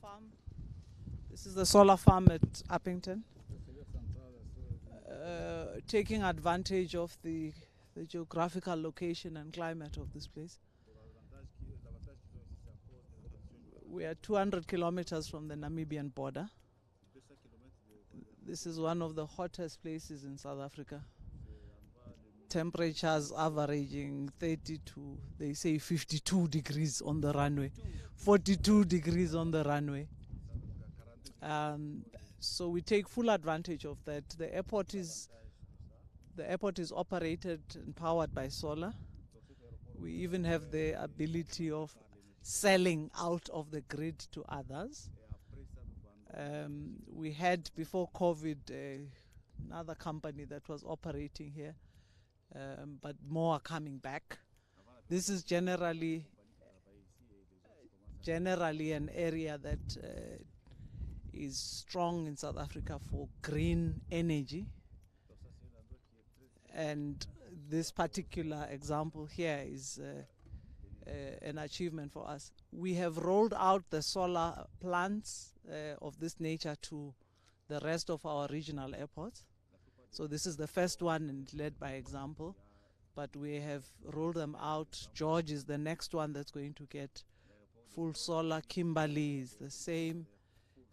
farm. This is the solar farm at Upington. Taking advantage of the geographical location and climate of this place. We are 200 kilometers from the Namibian border. This is one of the hottest places in South Africa. Temperatures averaging 30 to, they say 52 degrees on the runway, 42 degrees on the runway. So we take full advantage of that. The airport is operated and powered by solar. We even have the ability of selling out of the grid to others. We had before COVID another company that was operating here, but more are coming back. This is generally an area that is strong in South Africa for green energy. And this particular example here is an achievement for us. We have rolled out the solar plants of this nature to the rest of our regional airports. So this is the first one and led by example, but we have rolled them out. George is the next one that's going to get full solar. Kimberley is the same.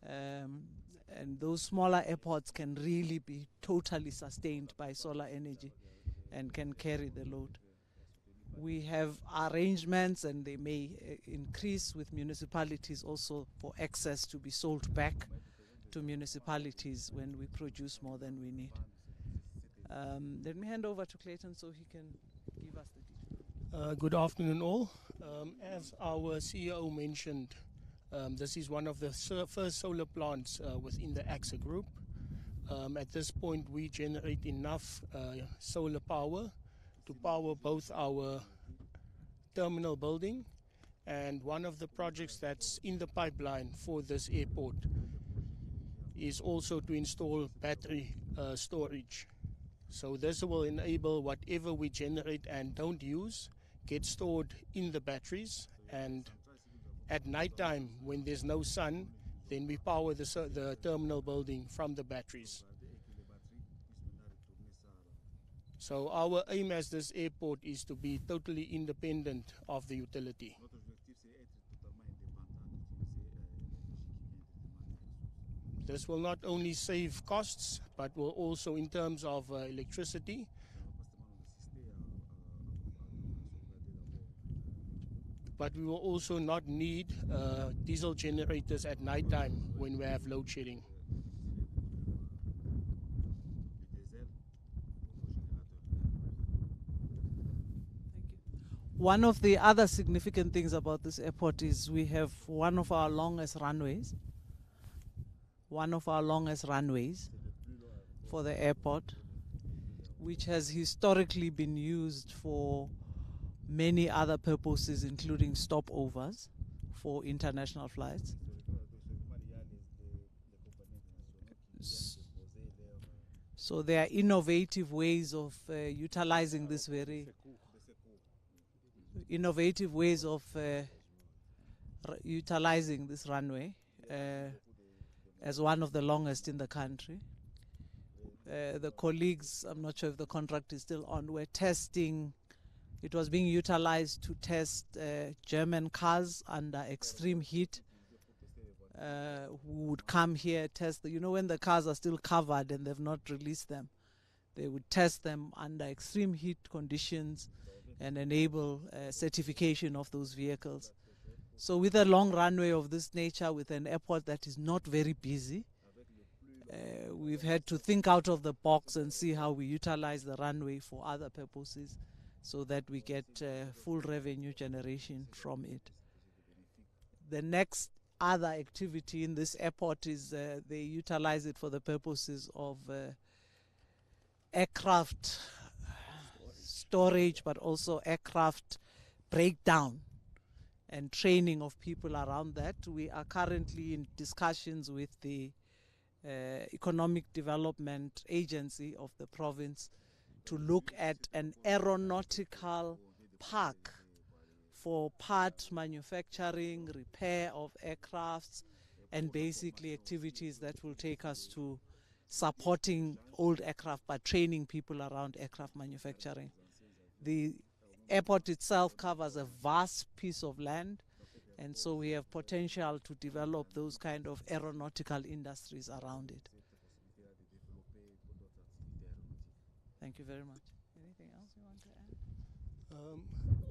And those smaller airports can really be totally sustained by solar energy and can carry the load. We have arrangements, and they may increase with municipalities also, for excess to be sold back to municipalities when we produce more than we need. Let me hand over to Clayton so he can give us the details. Good afternoon all. As our CEO mentioned, this is one of the first solar plants within the AXA group. At this point we generate enough solar power to power both our terminal building and one of the projects that's in the pipeline for this airport is also to install battery storage. So this will enable whatever we generate and don't use get stored in the batteries, and at night time when there's no sun, then we power the terminal building from the batteries. So our aim as this airport is to be totally independent of the utility. This will not only save costs, but will also, in terms of electricity, but we will also not need diesel generators at night time when we have load shedding. One of the other significant things about this airport is we have one of our longest runways. For the airport, which has historically been used for many other purposes, including stopovers for international flights. So there are innovative ways of utilizing this utilizing this runway as one of the longest in the country. The colleagues, I'm not sure if the contract is still on, were testing. It was being utilized to test German cars under extreme heat, who would come here, test when the cars are still covered and they've not released them, they would test them under extreme heat conditions and enable certification of those vehicles. So with a long runway of this nature, with an airport that is not very busy, we've had to think out of the box and see how we utilize the runway for other purposes so that we get full revenue generation from it. The next other activity in this airport is they utilize it for the purposes of aircraft storage, but also aircraft breakdown and training of people around that. We are currently in discussions with the Economic Development Agency of the province to look at an aeronautical park for part manufacturing, repair of aircrafts, and basically activities that will take us to supporting old aircraft but training people around aircraft manufacturing. The airport itself covers a vast piece of land, and so we have potential to develop those kind of aeronautical industries around it. Thank you very much. Anything else you want to add?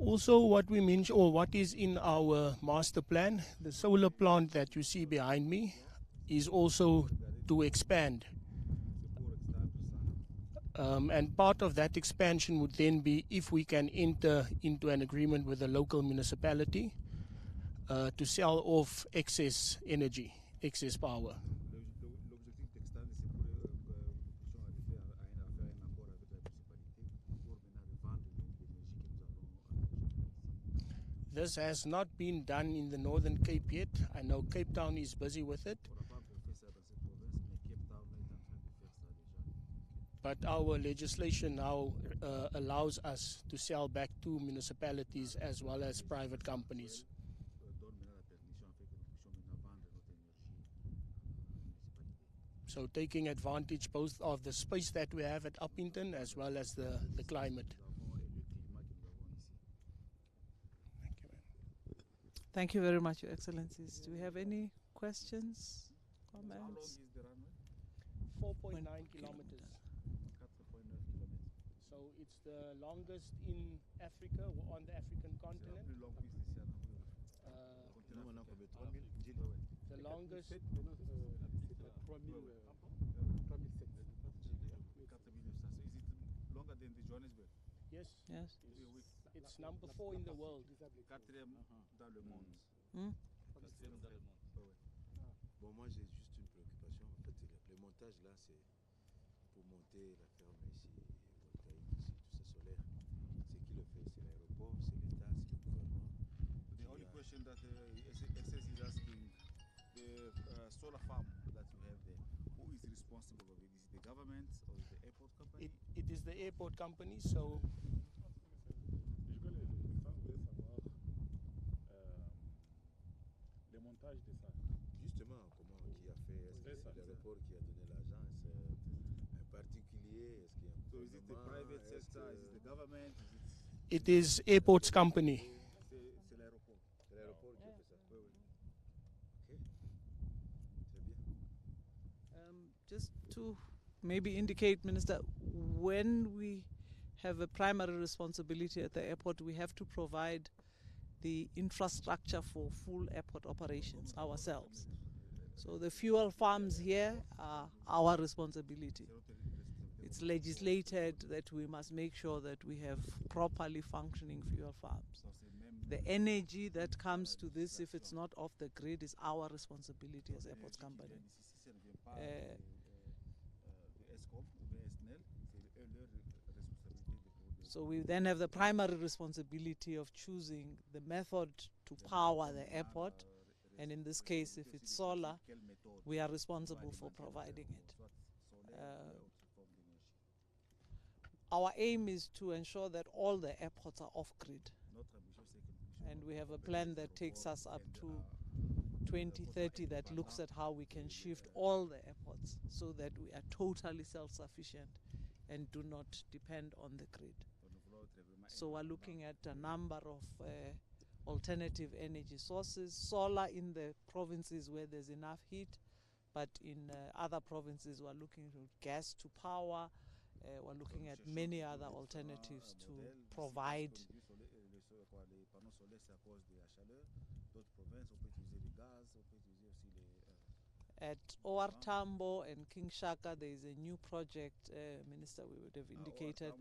Also, what we mentioned, or what is in our master plan, the solar plant that you see behind me is also to expand. And part of that expansion would then be if we can enter into an agreement with a local municipality to sell off excess energy, excess power. L'objectif d'extendre, c'est pour puissions arriver à faire un accord avec la municipalité pour maintenant revendre l'énergie que nous avons. This has not been done in the Northern Cape yet. I know Cape Town is busy with it. On n'a pas encore fait ça dans cette province, mais Cape Town est en train de faire ça déjà. But our legislation now allows us to sell back to municipalities as well as private companies. Donne maintenant la permission afin que nous puissions maintenant vendre notre énergie à la municipalité. So taking advantage both of the space that we have at Upington as well as the climate. Nous avons le climat que nous avons ici. Thank you, ma'am. Thank you very much, Your Excellencies. Do we have any questions, How long comments? is the runway? 4.9 kilometers. 4.9 kilomètres. So it's the longest in Africa, or on the African C'est la continent. plus longue piste ici en Afrique. Uh, Continent Nous, on a africain. combien? 3000 Ouais, ouais. the longest. C'est 3000. 4900. So is it longer than the Johannesburg? Yes, Yes. Oui, oui. it's number 4 in the world. Quatrième dans le monde. Hmm? Quatrième dans le monde. Ouais, ouais. Bon, moi j'ai juste une préoccupation. En fait, le montage là, c'est pour monter la ferme ici, voltaïque ici, tout ça solaire. C'est qui le fait? C'est l'aéroport, c'est l'État, c'est le gouvernement. The only question that SS is asking, the solar farm that you have there, who is responsible of it? Is it the government or is it the airport company? It is the airport company, so Je voulais savoir le montage de ça. Justement, comment, qui a fait? Est-ce que c'est l'aéroport qui a donné l'argent? C'est un particulier? Est-ce qu'il y a un So is it the gouvernement? private Est-ce sector? que- Is it the government? it is airport's company. C'est l'aéroport. C'est l'aéroport qui a fait ça? Oui, oui. Ok. Très bien. Just to maybe indicate, Minister, when we have a primary responsibility at the airport, we have to provide the infrastructure for full airport operations ourselves. So the fuel farms here are our responsibility. It's legislated that we must make sure that we have properly functioning fuel farms. The energy that comes to this, if it's not off the grid, is our responsibility as airports company. So we then have the primary responsibility of choosing the method to power the airport, and in this case, if it's solar, we are responsible for providing it. Our aim is to ensure that all the airports are off-grid, and we have a plan that takes us up to 2030 that looks at how we can shift all the airports so that we are totally self-sufficient and do not depend on the grid. So we're looking at a number of alternative energy sources, solar in the provinces where there's enough heat, but in other provinces we're looking at gas to power. We're looking at many other alternatives to provide. At OR Tambo and King Shaka, there is a new project, Minister, we would have indicated.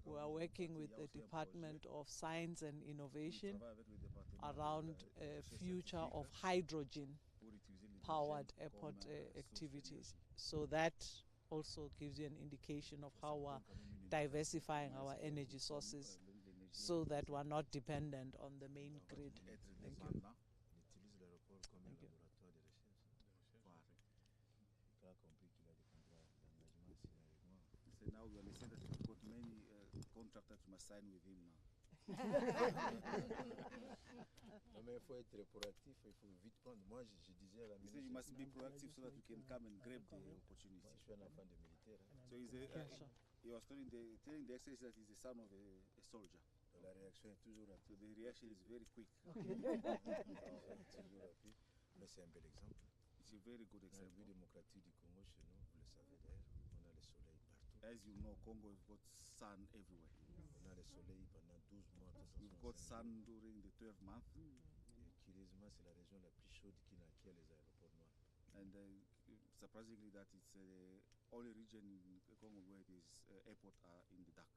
We are working with the Department of Science and Innovation around a future of hydrogen-powered airport activities. So that also gives you an indication of how we're diversifying our energy sources so that we're not dependent on the main grid. Thank you. On utilise l'aéroport comme un laboratoire de recherche. Il a compris qu'il a des contrats d'engagement signé avec moi. So now we understand that we've got many contractors must sign with him now. Non, mais il faut être proactif, il faut vite prendre. Moi, je disais à la He ministre. said you must be proactive so that you can come and grab the opportunity. Moi, je suis un enfant de militaire. Hein. So he's Yeah, sure. he was telling the Excellency that he's the son of a soldier. La réaction est toujours rapide. So the reaction is very quick. Toujours rapide. Mais c'est un bel exemple. It's a very good Dans le example. but démocratique du Congo, chez nous, vous le savez d'ailleurs, on a le soleil partout. As you know, Congo has got sun everywhere. On a le soleil pendant 12 mois. We've got sun during the 12 months. Et curieusement, c'est la région la plus chaude qui a les aéroports noirs. And surprisingly, that it's the only region in Congo where these airports are in the dark.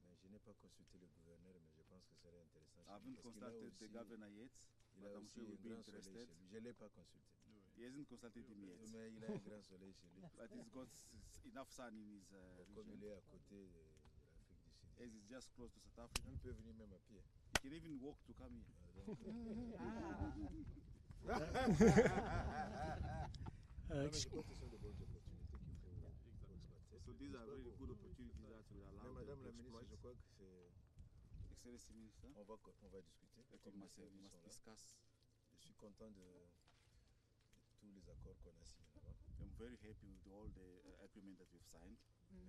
Mais je n'ai pas consulté le gouverneur, mais je pense que ce serait intéressant. I haven't Parce qu'il a consulted the aussi- governor yet, Il but a I'm aussi sure un we'll be grand soleil interested. chez lui. Je ne l'ai pas consulté. He hasn't consulted him yet, Mais il a un grand soleil chez lui. but he's got enough sun in his Comme il region. est à côté de l'Afrique du Sud. As he's just close to South Africa, Il peut venir même à pied. he can even walk to come here. Donc, Uh, non, mais je pense que ce sont de bonnes opportunités qu'il faut exploiter. So these are really good opportunities that will allow Mais them Madame to la ministre, exploit. je crois que c'est. Excellency Minister, On va discuter. that Comme we les must services sont là. discuss. Je suis content de tous les accords qu'on a signés là-bas. I'm very happy with all the agreement that we've signed. Mais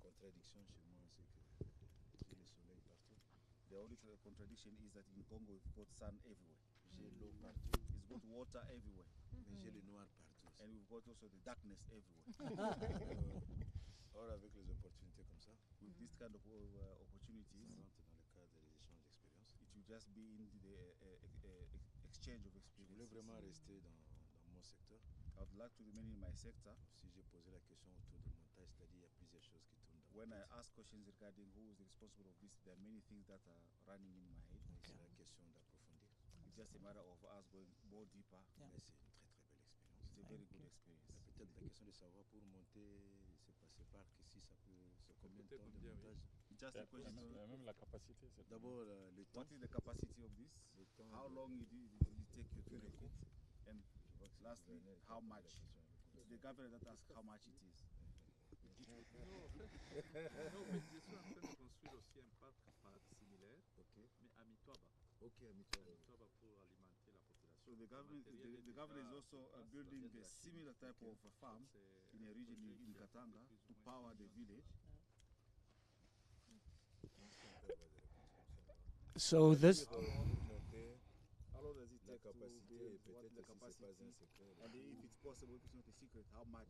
la contradiction chez moi, c'est que j'ai le soleil partout. The only contradiction is that in Congo we've got sun everywhere. J'ai l'eau partout. It's got water everywhere. Mais j'ai le noir partout aussi. And we've got also the darkness everywhere. Or, avec les opportunités comme ça, With this kind of opportunities, ça rentre dans le cadre des échanges d'expérience. it will just be in the exchange of Je voulais experiences. vraiment rester dans mon secteur. I would like to remain in my sector. Si j'ai posé la question autour du montage, c'est-à-dire il y a plusieurs choses qui tournent dans When ma I tête. ask questions regarding who is responsible of this, there are many things that are running in my head. C'est la question d'approfondir. It's just a matter of us going more deeper. Yeah. Mais c'est une très très belle expérience. It's a very good experience. Mais peut-être la question de savoir pour monter ce parc ici, ça peut. C'est combien de Peut-être temps de combien, oui. montage? Just a question. Même la capacité, c'est D'abord, le temps. What is the capacity of this? Le temps How de- long it take you to que le make coût. it? And Je vois que c'est lastly, le gouverneur qui how a posé la much? question, le It's gouverneur. the governor that asks how much it is. Non, mais je suis en train de construire aussi un parc similaire, Ok, mais à Mitwaba. ok, Amito. Mitwaba pour alimenter la population. So the government, the governor is also building a similar type of farm in a region in Katanga to power the village. So this Monter How long does it la take to capacité build? et What peut-être the si c'est pas capacity? un secret. And if it's possible, if it's not a secret, how much?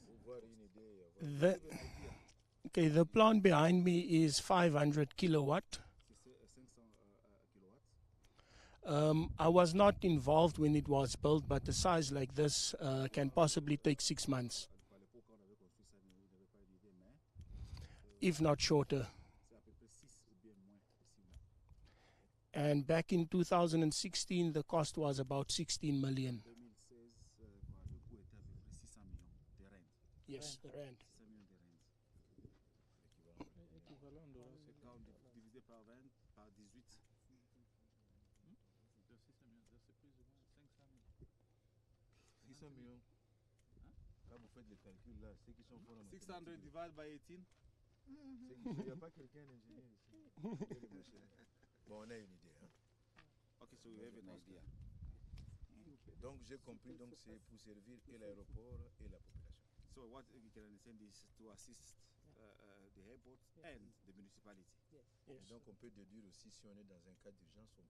Pour voir une idée. Avoir okay, the plant behind me is 500 kilowatt. C'est 500 kilowatts. I was not involved when it was built, but a size like this can possibly take 6 months, À l'époque, on avait construit ça, mais on n'avait pas d'idée, mais if not shorter. c'est à peu près 6 ou bien moins que 6 mois. And back in 2016, the cost was about 16 million. 2016, le coût était à peu près 600 millions de rentes. Yes, the rand. 600 millions de rentes. Équivalent de C'est quand divisé par 20, par 18. c'est plus ou moins 500 000. 600 millions. Quand vous faites les calculs là, ceux qui sont forts en 600 mathématiques, divided by 18. il n'y a pas quelqu'un d'ingénieur ici. Bon, on a une idée. Hein. Okay, so we have an idea. Donc j'ai compris, donc c'est pour servir et l'aéroport et la population. So what you can understand is to assist the airport and the municipality. Et Yes. donc on peut déduire aussi si on est dans un cas d'urgence, on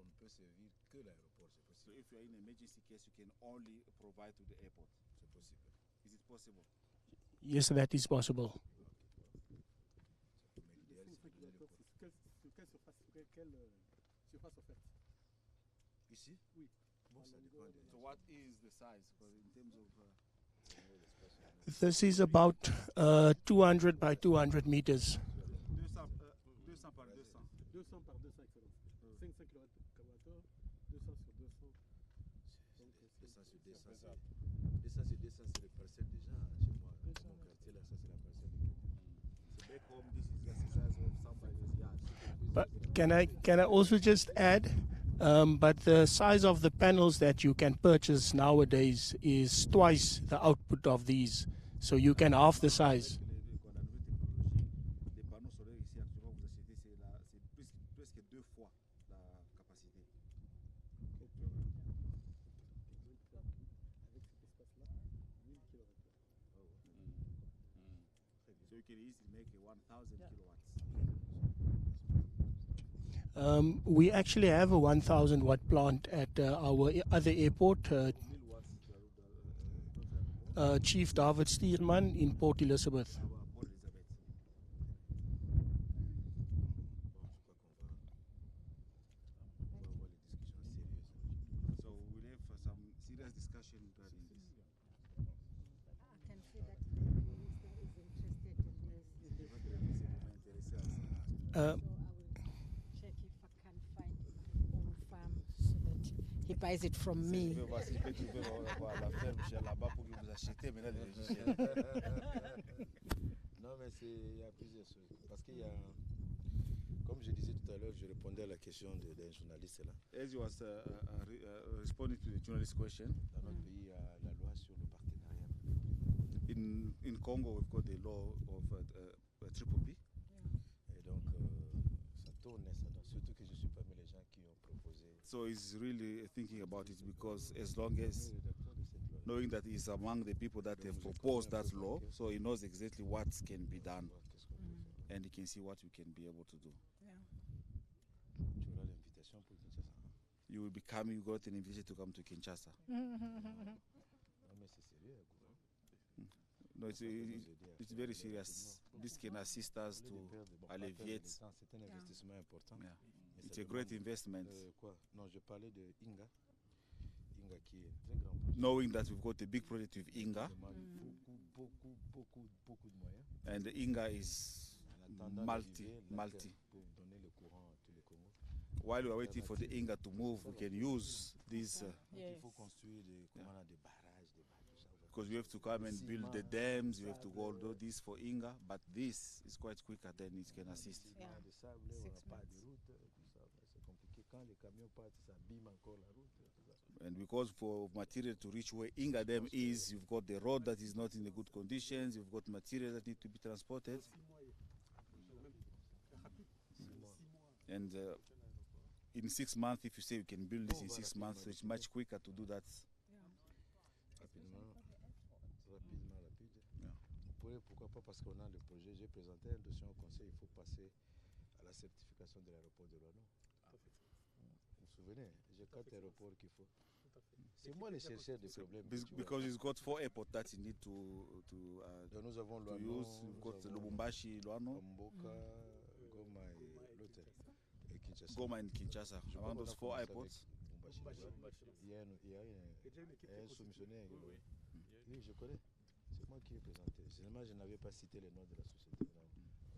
ne peut servir que l'aéroport, c'est So possible. if you are in an emergency case, you can only provide to the airport. C'est possible. Is it possible? Yes, that is possible. Mais l'idéal c'est de donner le port. Quelle surface offerte? Ici Oui. Bon, ça dépend de So what is the size? Because in terms of l'espace. This is about 200 by 200 meters. 200 par 200. 200 par 200, excellent. 500 kWh, 200 sur 200. Donc, 200 sur 200, c'est 200 c'est le parcelle déjà chez moi. Dans mon quartier là, ça c'est la parcelle de quelqu'un. So back home, this is just the size of somebody's yard. But can I also just add, but the size of the panels that you can purchase nowadays is twice the output of these, so you can half the size. Avec la nouvelle technologie, les panneaux solaires ici actuellement, vous achetez, c'est presque 2 fois So you can easily make a 1,000 kilowatts. We actually have a 1,000 watt plant at our other airport, 1000 watts Chief David Stierman in Port Elizabeth. Port Elizabeth. So we'll have some serious discussion regarding this. I can see that the minister is interested in this. So I will check if I can find my own farm so that he buys it from me. Je vais voir si je peux trouver la ferme chez là-bas pour que vous achetez maintenant des logiciels. Non, mais il y a plusieurs choses. Parce qu'il y a, comme je disais tout à l'heure, je répondais à la question d'un journaliste là. As you was responding to the journalist question, Dans notre pays, il y a la loi sur le partenariat. in Congo we've got the law of triple P. Et donc, ça tourne, ça. Donc, surtout que je suis parmi les gens qui ont proposé. So he's really thinking about it because as long as knowing that he's among the people that have proposed that law, so he knows exactly what can be done and he can see what we can be able to do. Tu auras l'invitation pour Kinshasa. You will be coming, you got an invitation to come to Kinshasa. Non, mais c'est sérieux. No, it's very serious. This can assist us to alleviate. C'est un investissement important. Yeah. Mais It's ça a great demande, investment. Quoi? Non, je parlais de Inga. Inga qui est un très grand projet. Knowing that we've got a big project with Inga, Ça demande beaucoup de moyens. and Inga is En attendant multi. pour donner le courant à tous les Congos. While we are waiting for the Inga to move, we can use this Il faut construire des barrages, tout ça. because we have to come and build the dams. We have to go do this for Inga, but this is quite quicker than it can assist. Yeah. De sable, on n'a pas de route, tout ça. C'est compliqué. Quand les camions partent, ça abîme encore la route. Tout ça. And because for material to reach where Inga Dam is, you've got the road that is not in the good conditions, you've got material that need to be transported. And in 6 months, if you say you can build this in 6 months, so it's much quicker to do that. Rapide. Yeah. Pourquoi pas, parce qu'on a le projet. J'ai présenté un dossier au conseil, il faut passer à la certification de l'aéroport de Rouen. Vous vous souvenez, j'ai 4 aéroports qu'il faut. C'est moi le chercheur des problèmes. Because it's got 4 airports that you need to Donc nous avons use. Luano, You've got nous avons Lubumbashi, Luano, Mboka, Goma et l'autre. Et Kinshasa. Goma and Kinshasa. Je crois Among qu'on those a 4 commencé airports. avec Lubumbashi. Il y a un soumissionnaire. Oui, je connais. C'est moi qui ai présenté. Seulement, je n'avais pas cité les noms de la société.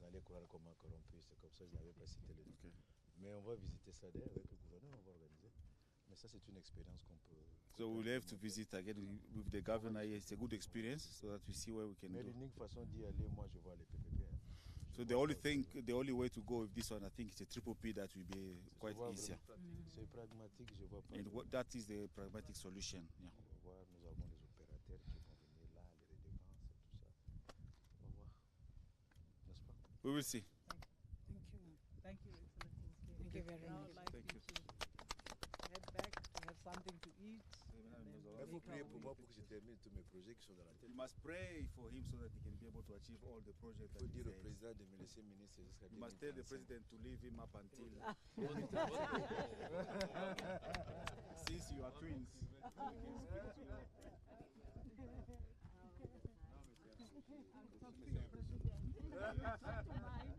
On allait croire comment corrompu. C'est comme ça que je n'avais pas cité les noms. Okay. Mais on va visiter ça d'ailleurs avec le gouverneur, on va organiser. Mais ça, c'est une expérience qu'on peut. So we'll have to visit again with the governor. It's a good experience, so that we see where we can Mais do. l'unique façon d'y aller, moi, je vois les PPP. So the only way to go with this one, I think it's a triple P that will be quite easier. C'est pragmatique, je vois pas. And that is the pragmatic solution. Yeah. On va voir, nous avons les opérateurs qui vont venir là, les redevances et tout ça. On va voir. N'est-ce pas? We will see. Thank you, Excellency. Thank you very Now much. I'd like Thank you to head back to have something to eat. Il faut prier pour moi pour que je termine tous mes projets qui sont dans la tête. You must pray for him so that he can be able to achieve all the projects Il that faut he dire au has. président de me laisser ministre jusqu'à You must tell the 2035. president to leave him up until since you are twins. You can speak to Mine.